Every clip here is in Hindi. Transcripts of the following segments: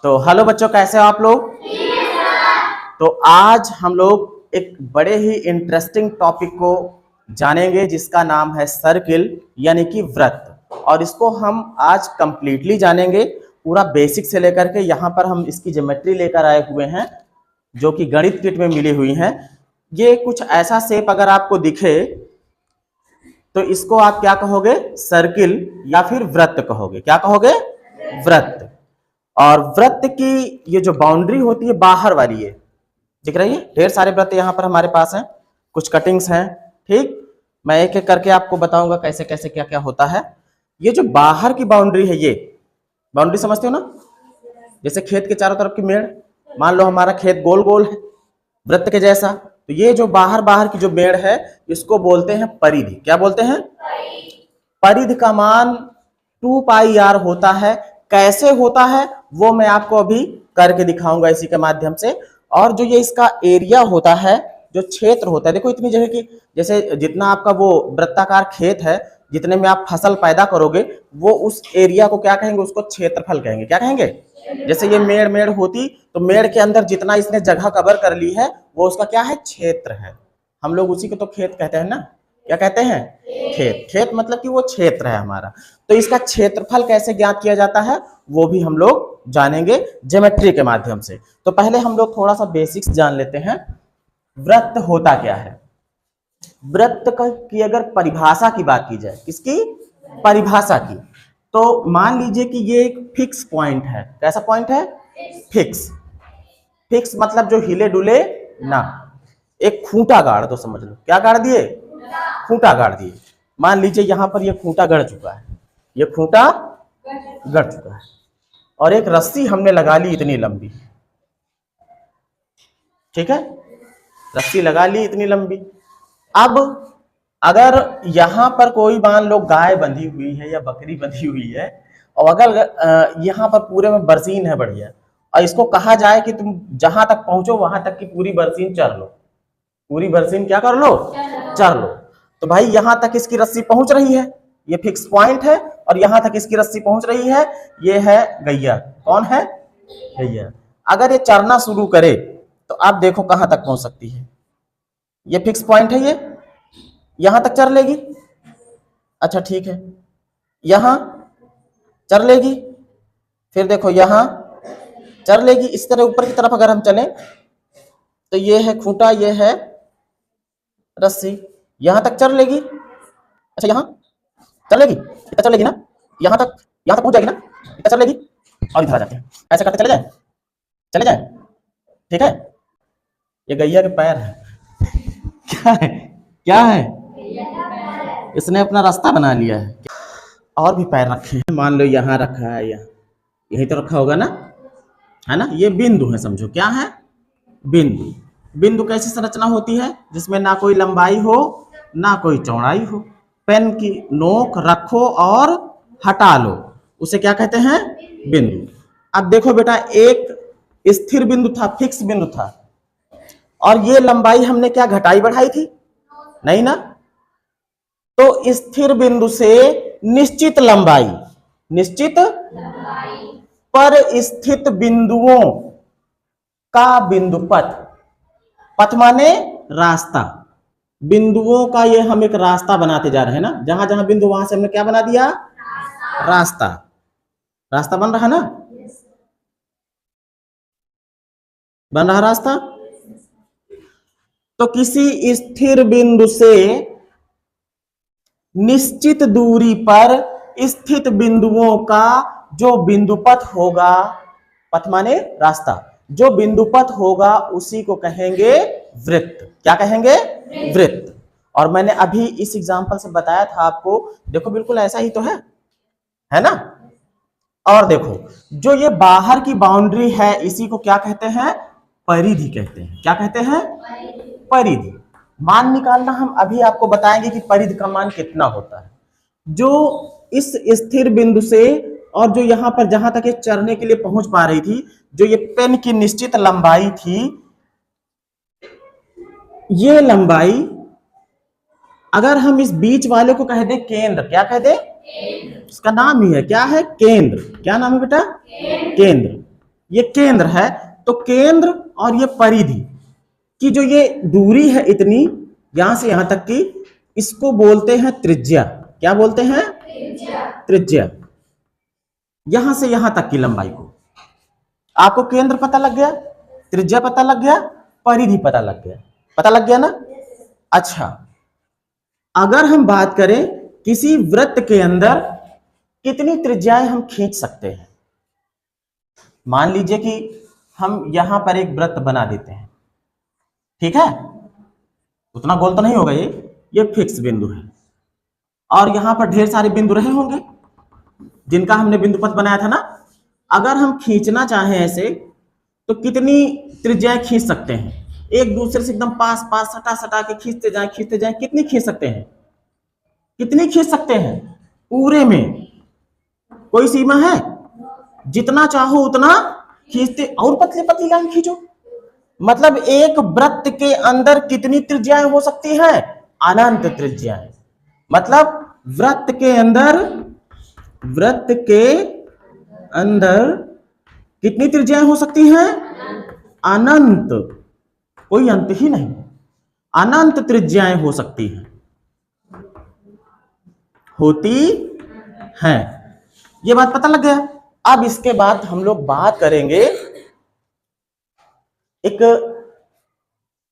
तो हेलो बच्चों, कैसे हो आप लोग। तो आज हम लोग एक बड़े ही इंटरेस्टिंग टॉपिक को जानेंगे जिसका नाम है सर्किल यानी कि वृत्त। और इसको हम आज कंप्लीटली जानेंगे, पूरा बेसिक से लेकर के यहाँ पर हम इसकी ज्योमेट्री लेकर आए हुए हैं जो कि गणित किट में मिली हुई हैं। ये कुछ ऐसा शेप अगर आपको दिखे तो इसको आप क्या कहोगे, सर्किल या फिर वृत्त कहोगे। क्या कहोगे, वृत्त। और वृत्त की ये जो बाउंड्री होती है बाहर वाली है, दिख रही है। ढेर सारे वृत्त यहाँ पर हमारे पास हैं, कुछ कटिंग्स हैं। ठीक, मैं एक एक करके आपको बताऊंगा कैसे कैसे क्या क्या होता है। ये जो बाहर की बाउंड्री है, ये बाउंड्री समझते हो ना, जैसे खेत के चारों तरफ की मेड़। मान लो हमारा खेत गोल गोल है वृत्त के जैसा, तो ये जो बाहर बाहर की जो मेड़ है इसको बोलते हैं परिधि। क्या बोलते हैं, परिधि का मान 2 पाई r होता है। कैसे होता है वो मैं आपको अभी करके दिखाऊंगा इसी के माध्यम से। और जो ये इसका एरिया होता है, जो क्षेत्र होता है, देखो इतनी जगह की, जैसे जितना आपका वो वृत्ताकार खेत है, जितने में आप फसल पैदा करोगे वो उस एरिया को क्या कहेंगे, उसको क्षेत्रफल कहेंगे। क्या कहेंगे, जैसे ये मेड़ मेड़ होती तो मेड़ के अंदर जितना इसने जगह कवर कर ली है वो उसका क्या है, क्षेत्र है। हम लोग उसी को तो खेत कहते हैं ना। क्या कहते हैं, खेत। खेत मतलब कि वो क्षेत्र है हमारा। तो इसका क्षेत्रफल कैसे ज्ञात किया जाता है वो भी हम लोग जानेंगे ज्योमेट्री के माध्यम से। तो पहले हम लोग थोड़ा सा बेसिक्स जान लेते हैं। वृत्त होता क्या है। वृत्त की अगर परिभाषा की बात की जाए, किसकी, परिभाषा की, तो मान लीजिए कि ये एक फिक्स पॉइंट है। कैसा पॉइंट है, फिक्स। फिक्स मतलब जो हिले डुले ना। एक खूंटा गाड़ दो, समझ लो। क्या गाड़ दिए, खूंटा गाड़ दिए। मान लीजिए यहां पर ये खूंटा गड़ चुका है, ये खूंटा गड़ चुका है, और एक रस्सी हमने लगा ली इतनी लंबी। ठीक है, रस्सी लगा ली इतनी लंबी। अब अगर यहां पर कोई मान लो गाय बंधी हुई है या बकरी बंधी हुई है, और अगर यहां पर पूरे में बरसीन है बढ़िया, और इसको कहा जाए कि तुम जहां तक पहुंचो वहां तक की पूरी बरसीन चर लो, पूरी बरसीन क्या कर लो, चर लो। तो भाई यहां तक इसकी रस्सी पहुंच रही है, ये फिक्स पॉइंट है, और यहां तक इसकी रस्सी पहुंच रही है, ये है गैया। कौन है, गैया। अगर ये चरना शुरू करे तो आप देखो कहां तक पहुंच सकती है। ये फिक्स पॉइंट है, ये यहां तक चर लेगी। अच्छा ठीक है, यहां चर लेगी, फिर देखो यहां चर लेगी। इस तरह ऊपर की तरफ अगर हम चलें तो ये है खूंटा, ये है रस्सी, यहां तक चर लेगी। अच्छा यहां चल लेगी, इतना चल लेगी ना, यहां तक पहुंच जाएगी ना, इतना चल लेगी, और इधर आ जाते हैं। ऐसे करते चले जाए, चले जाए। ठीक है, ये गैया के पैर है। क्या है, क्या है, इसने अपना रास्ता बना लिया है। और भी पैर रखे हैं, मान लो यहाँ रखा है, यहाँ यही तो रखा होगा ना, है ना। ये बिंदु है, समझो क्या है, बिंदु। बिंदु कैसी संरचना होती है, जिसमें ना कोई लंबाई हो ना कोई चौड़ाई हो। पेन की नोक रखो और हटा लो, उसे क्या कहते हैं, बिंदु। अब देखो बेटा, एक स्थिर बिंदु था, फिक्स बिंदु था, और ये लंबाई हमने क्या घटाई बढ़ाई थी, नहीं ना। तो स्थिर बिंदु से निश्चित लंबाई, निश्चित पर स्थित बिंदुओं का बिंदुपथ, पथ माने रास्ता, बिंदुओं का ये हम एक रास्ता बनाते जा रहे हैं ना। जहां जहां बिंदु वहां से हमने क्या बना दिया, रास्ता। रास्ता बन रहा ना, बन रहा रास्ता। तो किसी स्थिर बिंदु से निश्चित दूरी पर स्थित बिंदुओं का जो बिंदुपथ होगा, पथ माने रास्ता, जो बिंदुपथ होगा उसी को कहेंगे वृत्त। क्या कहेंगे, वृत्त। और मैंने अभी इस एग्जांपल से बताया था आपको, देखो बिल्कुल ऐसा ही तो है ना। और देखो जो ये बाहर की बाउंड्री है इसी को क्या कहते हैं, परिधि कहते हैं। क्या कहते हैं, परिधि। मान निकालना हम अभी आपको बताएंगे कि परिधि का मान कितना होता है। जो इस स्थिर बिंदु से और जो यहां पर जहां तक ये चरने के लिए पहुंच पा रही थी, जो ये पेन की निश्चित लंबाई थी, ये लंबाई अगर हम इस बीच वाले को कह दें केंद्र, क्या कह दें, इसका नाम ही है क्या है, केंद्र। क्या नाम है बेटा, केंद्र। ये केंद्र है, तो केंद्र और ये परिधि की जो ये दूरी है इतनी, यहां से यहां तक की, इसको बोलते हैं त्रिज्या। क्या बोलते हैं? त्रिज्या। यहां से यहां तक की लंबाई को, आपको केंद्र पता लग गया, त्रिज्या पता लग गया, परिधि पता लग गया, पता लग गया ना? अच्छा, अगर हम बात करें किसी वृत्त के अंदर कितनी त्रिज्याएं हम खींच सकते हैं, मान लीजिए कि हम यहां पर एक वृत्त बना देते हैं, ठीक है, उतना गोल तो नहीं होगा, ये फिक्स बिंदु है, और यहां पर ढेर सारे बिंदु रहे होंगे जिनका हमने बिंदु पथ बनाया था ना। अगर हम खींचना चाहें ऐसे, तो कितनी त्रिज्याएं खींच सकते हैं? एक दूसरे से एकदम पास पास सटा सटा के खींचते जाएं, खींचते जाएं, कितनी खींच सकते हैं? कितनी खींच सकते हैं पूरे में? कोई सीमा है? जितना चाहो उतना खींचते, और पतली पतली लाइन खींचो। मतलब एक वृत्त के अंदर कितनी त्रिज्याएं हो सकती हैं? अनंत त्रिज्याएं। मतलब वृत्त के अंदर कितनी त्रिज्याएं हो सकती हैं? अनंत, कोई अंत ही नहीं, अनंत त्रिज्याएं हो सकती हैं, होती हैं। ये बात पता लग गया। अब इसके बाद हम लोग बात करेंगे एक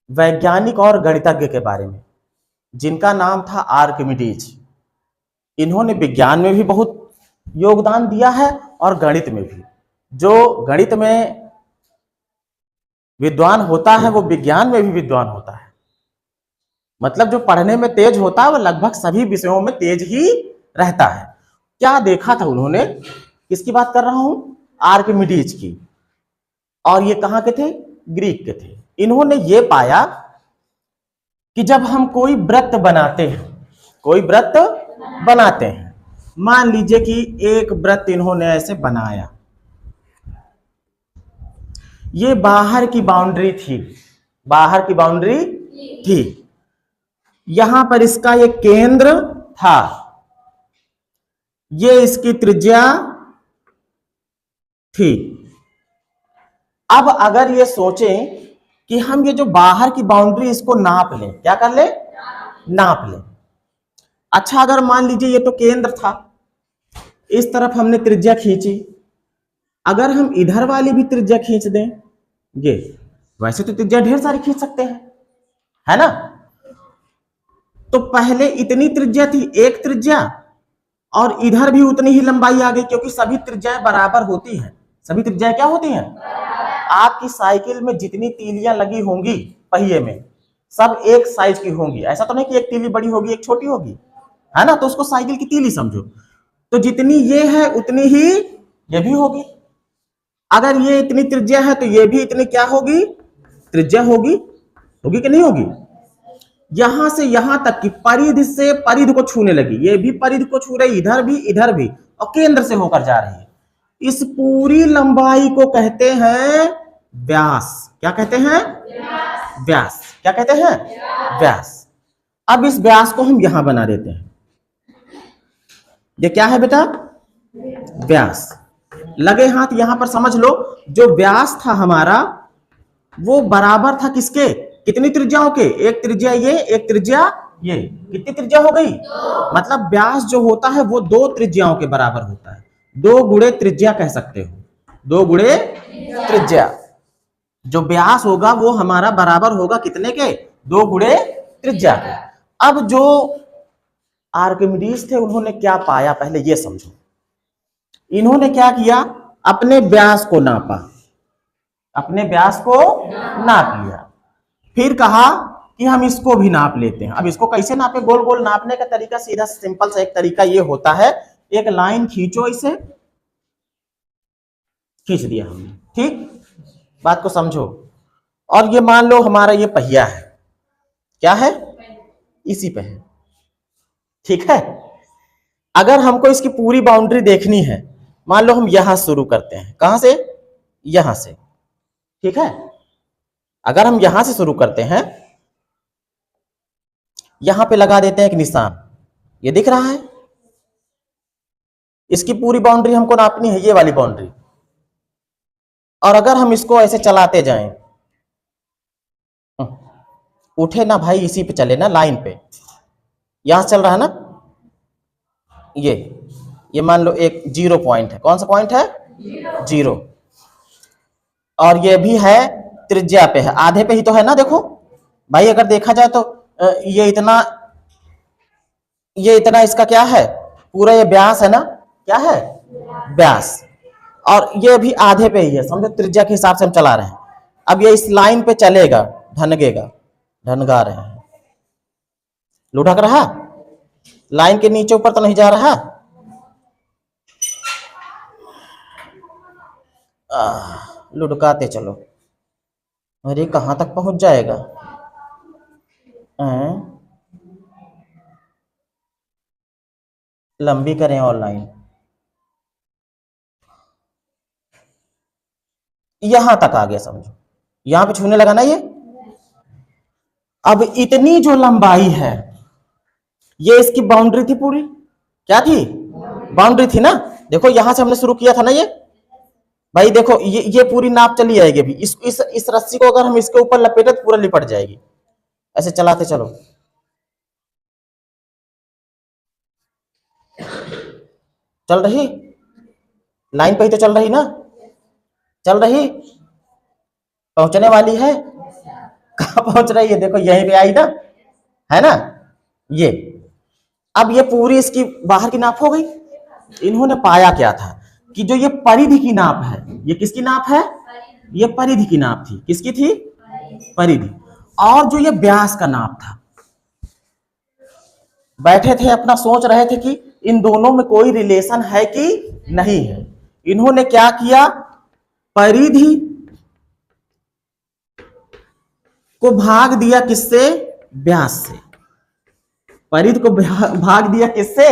वैज्ञानिक और गणितज्ञ के बारे में, जिनका नाम था आर्किमिडीज। इन्होंने विज्ञान में भी बहुत योगदान दिया है और गणित में भी। जो गणित में विद्वान होता है वो विज्ञान में भी विद्वान होता है। मतलब जो पढ़ने में तेज होता है वो लगभग सभी विषयों में तेज ही रहता है। क्या देखा था उन्होंने? किसकी बात कर रहा हूं? आर्किमिडीज की। और ये कहां के थे? ग्रीक के थे। इन्होंने ये पाया कि जब हम कोई वृत्त बनाते हैं, मान लीजिए कि एक वृत्त इन्होंने ऐसे बनाया, ये बाहर की बाउंड्री थी, यहां पर इसका ये केंद्र था, ये इसकी त्रिज्या थी। अब अगर ये सोचें कि हम ये जो बाहर की बाउंड्री इसको नाप लें, क्या कर लें? नाप लें। अच्छा, अगर मान लीजिए ये तो केंद्र था, इस तरफ हमने त्रिज्या खींची, अगर हम इधर वाली भी त्रिज्या खींच दें, ये वैसे तो त्रिज्या ढेर सारी खींच सकते हैं, है ना? तो पहले इतनी त्रिज्या थी, एक त्रिज्या, और इधर भी उतनी ही लंबाई आ गई, क्योंकि सभी त्रिज्याएं बराबर होती हैं। सभी त्रिज्याएं क्या होती हैं? आपकी साइकिल में जितनी तीलियां लगी होंगी पहिए में, सब एक साइज की होंगी। ऐसा तो नहीं कि एक तीली बड़ी होगी एक छोटी होगी, है ना? तो उसको साइकिल की तीली समझो। तो जितनी ये है उतनी ही ये भी होगी। अगर ये इतनी त्रिज्या है तो ये भी इतनी क्या होगी? त्रिज्या होगी कि नहीं होगी? यहां से यहां तक की परिधि से परिधि को छूने लगी, ये भी परिधि को छू रही, इधर भी, और केंद्र से होकर जा रही है। इस पूरी लंबाई को कहते हैं व्यास। क्या कहते हैं? व्यास। क्या कहते हैं? व्यास। अब इस व्यास को हम यहां बना देते हैं। ये क्या है बेटा? व्यास। लगे हाथ यहां पर समझ लो, जो व्यास था हमारा वो बराबर था किसके? कितनी त्रिज्याओं के? एक त्रिज्या ये, एक त्रिज्या ये। कितनी त्रिज्या हो गई? मतलब व्यास जो होता है वो दो त्रिज्याओं के बराबर होता है। 2 गुणे त्रिज्या कह सकते हो, 2 गुणे त्रिज्या। जो व्यास होगा वो हमारा बराबर होगा कितने के? 2 गुणे त्रिज्या के। अब जो आर्किमिडीज थे उन्होंने क्या पाया पहले ये समझो। इन्होंने क्या किया? अपने व्यास को नापा, अपने व्यास को नाप लिया, फिर कहा कि हम इसको भी नाप लेते हैं। अब इसको कैसे नापे? गोल गोल नापने का तरीका सीधा सिंपल सा एक तरीका ये होता है, एक लाइन खींचो, इसे खींच दिया हमने, ठीक? बात को समझो। और ये मान लो हमारा ये पहिया है, क्या है? इसी पे है, ठीक है? अगर हमको इसकी पूरी बाउंड्री देखनी है, मान लो हम यहां शुरू करते हैं, कहां से? यहां से, ठीक है? अगर हम यहां से शुरू करते हैं, यहां पे लगा देते हैं एक निशान, ये दिख रहा है? इसकी पूरी बाउंड्री हमको नापनी है, ये वाली बाउंड्री। और अगर हम इसको ऐसे चलाते जाएं, उठे ना भाई, इसी पे चले ना, लाइन पे, यहां चल रहा है ना, ये मान लो एक 0 पॉइंट है। कौन सा पॉइंट है? 0। और ये भी है त्रिज्या पे है, आधे पे ही तो है ना। देखो भाई, अगर देखा जाए तो ये इतना इसका क्या है, पूरा ये व्यास है ना, क्या है? व्यास। और ये भी आधे पे ही है, समझो, त्रिज्या के हिसाब से हम चला रहे हैं। अब ये इस लाइन पे चलेगा, ढनगेगा, ढनगा रहे हैं, लुढ़क रहा, लाइन के नीचे ऊपर तो नहीं जा रहा। लुढ़काते चलो। अरे कहां तक पहुंच जाएगा? लंबी करें और लाइन, यहां तक आ गया, समझो, यहां पे छूने लगा ना ये। अब इतनी जो लंबाई है, ये इसकी बाउंड्री थी पूरी, क्या थी? बाउंड्री थी ना। देखो यहां से हमने शुरू किया था ना ये भाई, देखो ये पूरी नाप चली जाएगी अभी। इस रस्सी को अगर हम इसके ऊपर लपेटे तो पूरा लिपट जाएगी। ऐसे चलाते चलो, चल रही, लाइन पे ही तो चल रही ना, चल रही, पहुंचने वाली है। कहां पहुंच रही है? देखो यहीं पे आई ना, है ना ये। अब ये पूरी इसकी बाहर की नाप हो गई। इन्होंने पाया क्या था कि जो ये परिधि की नाप है, ये किसकी नाप है? ये परिधि की नाप थी। किसकी थी? परिधि। और जो ये व्यास का नाप था, बैठे थे अपना सोच रहे थे कि इन दोनों में कोई रिलेशन है कि नहीं है। इन्होंने क्या किया, परिधि को भाग दिया किससे? व्यास से। परिधि को भाग दिया किससे?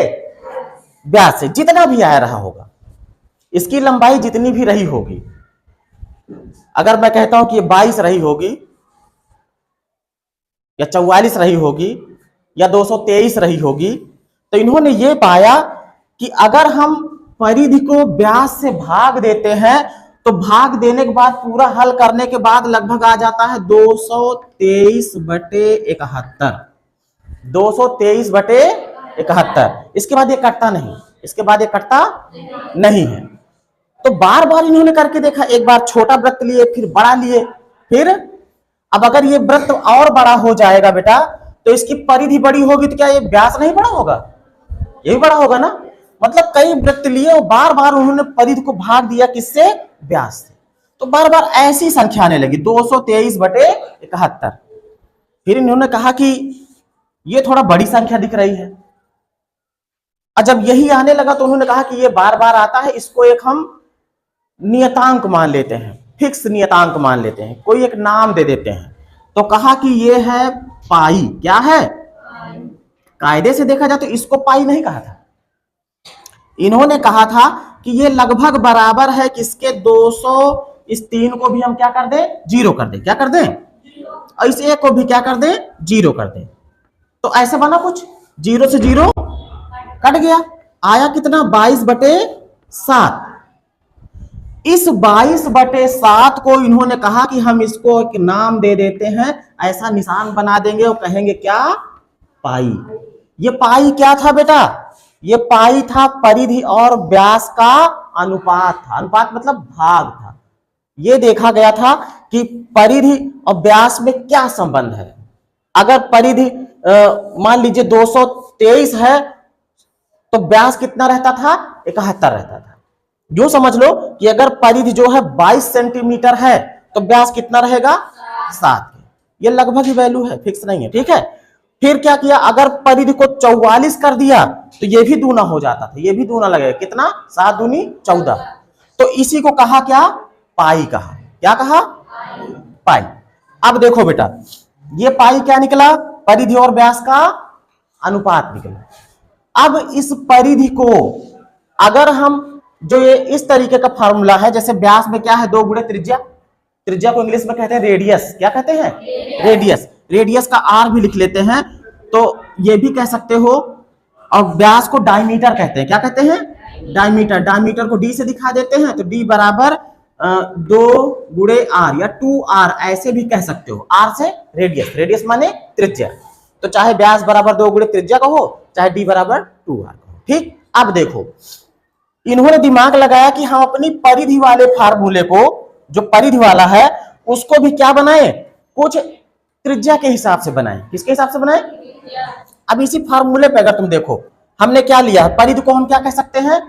व्यास से। जितना भी आ रहा होगा, इसकी लंबाई जितनी भी रही होगी, अगर मैं कहता हूं कि ये 22 रही होगी, या 44 रही होगी, या 223 रही होगी, तो इन्होंने ये पाया कि अगर हम परिधि को व्यास से भाग देते हैं, तो भाग देने के बाद पूरा हल करने के बाद लगभग आ जाता है 223/71। 223/71। इसके बाद ये कटता नहीं, इसके बाद ये कटता नहीं है। तो बार बार इन्होंने करके देखा, एक बार छोटा वृत्त लिए, फिर बड़ा लिए, फिर अब अगर ये वृत्त और बड़ा हो जाएगा बेटा, तो इसकी परिधि बड़ी होगी, तो क्या ये व्यास नहीं बड़ा होगा? ये भी बड़ा होगा ना। मतलब कई वृत्त लिए और बार बार उन्होंने परिधि को भाग दिया किससे? व्यास से। तो बार बार ऐसी संख्या आने लगी, 223/71। फिर इन्होंने कहा कि ये थोड़ा बड़ी संख्या दिख रही है। और जब यही आने लगा तो उन्होंने कहा कि ये बार बार आता है, इसको एक हम नियतांक मान लेते हैं, फिक्स नियतांक मान लेते हैं, कोई एक नाम दे देते हैं। तो कहा कि ये है पाई। क्या है? कायदे से देखा जाए तो इसको पाई नहीं कहा था, इन्होंने कहा था कि ये लगभग बराबर है किसके? 200। इस 3 को भी हम क्या कर दें? 0 कर दें। क्या कर दें? और इस 1 को भी क्या कर दें? 0 कर दें। तो ऐसे बना कुछ, 0 से 0 कट गया, आया कितना? 22/7। इस 22/7 को इन्होंने कहा कि हम इसको एक नाम दे देते हैं, ऐसा निशान बना देंगे और कहेंगे क्या? पाई। ये पाई क्या था बेटा? ये पाई था परिधि और व्यास का अनुपात था। अनुपात मतलब भाग था। ये देखा गया था कि परिधि और व्यास में क्या संबंध है। अगर परिधि मान लीजिए 223 है, तो व्यास कितना रहता था? 71 रहता था। जो समझ लो कि अगर परिधि जो है 22 सेंटीमीटर है, तो व्यास कितना रहेगा? 7। ये लगभग ही वैल्यू है, फिक्स नहीं है, ठीक है। फिर क्या किया, अगर परिधि को 44 कर दिया तो ये भी दूना हो जाता था, ये भी दूना लगेगा, कितना? 7 दूनी 14। तो इसी को कहा क्या? पाई कहा। क्या कहा? पाई। अब देखो बेटा, ये पाई क्या निकला? परिधि और व्यास का अनुपात निकला। अब इस परिधि को अगर हम, जो ये इस तरीके का फॉर्मूला है, जैसे व्यास में क्या है? 2 गुणे त्रिज्या। त्रिज्या को इंग्लिश में कहते हैं रेडियस। क्या कहते हैं? रेडियस। रेडियस का आर भी लिख लेते हैं, तो ये भी कह सकते हो। और व्यास को डायमीटर कहते हैं। क्या कहते हैं? डायमीटर। डायमीटर को डी से दिखा देते हैं, तो डी बराबर 2 गुणे r या 2r ऐसे भी कह सकते हो। r से रेडियस, रेडियस माने त्रिज्या, तो चाहे व्यास बराबर 2 गुणे त्रिज्या का हो, चाहे d बराबर 2r का हो। ठीक, अब देखो इन्होंने दिमाग लगाया कि हम अपनी परिधि वाले फार्मूले को, जो परिधि वाला है उसको भी क्या बनाए, कुछ त्रिज्या के हिसाब से बनाए। किसके हिसाब से बनाए? अब इसी फार्मूले पे अगर तुम देखो हमने क्या लिया है, परिधि को हम क्या कह सकते हैं,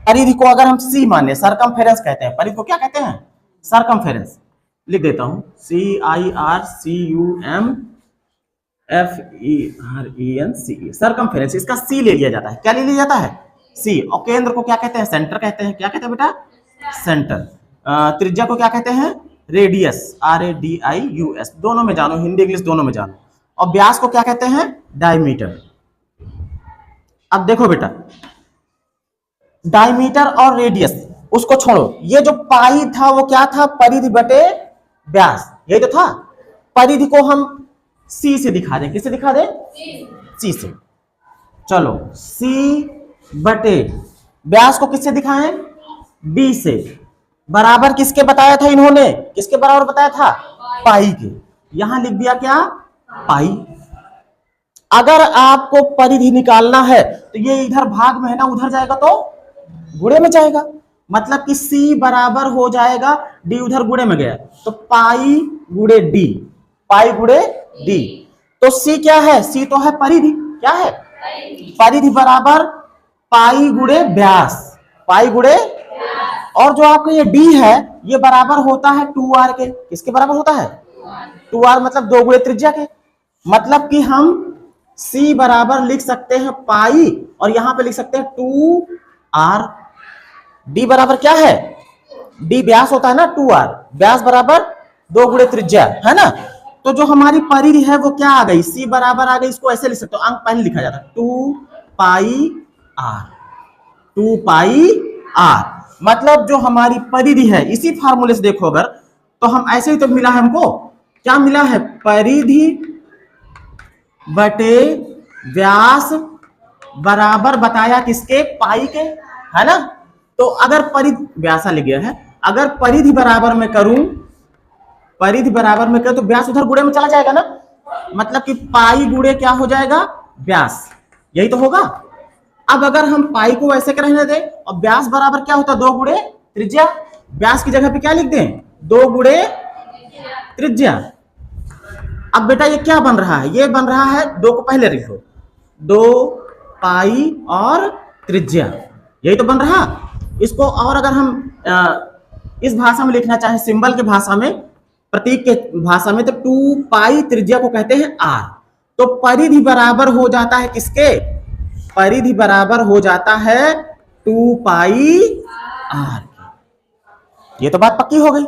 परिधि को अगर हम सी माने, सरकमफेरेंस कहते हैं, परिधि को क्या कहते हैं, सरकमफेरेंस। लिख देता हूं CIRCUMFERENCE, सरकमफेरेंस। इसका सी ले लिया जाता है। क्या ले लिया जाता है? सी। और केंद्र को क्या कहते हैं? सेंटर कहते हैं। क्या कहते हैं बेटा? सेंटर। त्रिज्या को क्या कहते हैं? Radius, RADIUS। दोनों में जानो, हिंदी इंग्लिश दोनों में जानो। और व्यास को क्या कहते हैं? डायमीटर। अब देखो बेटा, डायमीटर और रेडियस उसको छोड़ो, ये जो पाई था वो क्या था? परिधि बटे व्यास, यही तो था। परिधि को हम सी से दिखा दें। किससे दिखा दें? सी से। चलो, सी बटे व्यास को किससे दिखाएं? बी से। बराबर किसके बताया था इन्होंने? किसके बराबर बताया था? पाई के। यहां लिख दिया क्या? पाई। अगर आपको परिधि निकालना है तो ये इधर भाग में है ना, उधर जाएगा तो गुणे में जाएगा। मतलब कि C बराबर हो जाएगा, D उधर गुणे में गया तो पाई गुणे D, पाई गुणे D। तो C क्या है? C तो है परिधि। क्या है? परिधि बराबर पाई गुणे व्यास, पाई गुणे। और जो आपका ये D है ये बराबर होता है 2r के। किसके बराबर होता है? 2r, मतलब 2 गुणे त्रिज्या के। मतलब कि हम C बराबर लिख सकते हैं पाई, और यहां पे लिख सकते हैं 2r। D बराबर क्या है? D व्यास होता है ना, 2r। व्यास बराबर 2 गुणे त्रिज्या, है ना। तो जो हमारी परिधि है वो क्या आ गई? C बराबर आ गई। इसको ऐसे लिख सकते हो, अंक पहले लिखा जाता है 2 पाई r, 2 पाई r। मतलब जो हमारी परिधि है, इसी फार्मूले से देखो अगर, तो हम ऐसे ही तो मिला है हमको। क्या मिला है? परिधि बटे व्यास बराबर बताया किसके? पाई के, है ना। तो अगर परिधि, व्यासा लिख गया है, अगर परिधि बराबर में करूं, परिधि बराबर में करूं तो व्यास उधर गुणे में चला जाएगा ना। मतलब कि पाई गुणे क्या हो जाएगा? व्यास। यही तो होगा। अब अगर हम पाई को ऐसे कर रहने दें और व्यास बराबर क्या होता है? 2 गुणे त्रिज्या। व्यास की जगह पे क्या लिख दें? 2 गुणे त्रिज्या। अब बेटा ये क्या बन रहा है? ये बन रहा है, 2 को पहले लिखो, 2 पाई और त्रिज्या, यही तो बन रहा। इसको और अगर हम इस भाषा में लिखना चाहें, सिंबल के भाषा में, प्रतीक के भाषा में, तो 2 पाई त्रिज्या को कहते हैं r। तो परिधि बराबर हो जाता है किसके? परिधि बराबर हो जाता है 2 पाई r। ये तो बात पक्की हो गई।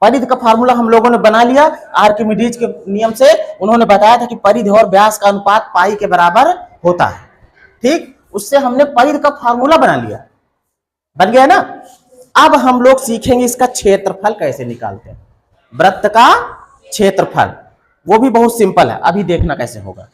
परिधि का फार्मूला हम लोगों ने बना लिया। आर्किमिडीज के नियम से उन्होंने बताया था कि परिधि और व्यास का अनुपात पाई के बराबर होता है। ठीक, उससे हमने परिधि का फार्मूला बना लिया, बन गया ना। अब हम लोग सीखेंगे इसका क्षेत्रफल कैसे निकालते हैं, वृत्त का क्षेत्रफल। वो भी बहुत सिंपल है, अभी देखना कैसे होगा।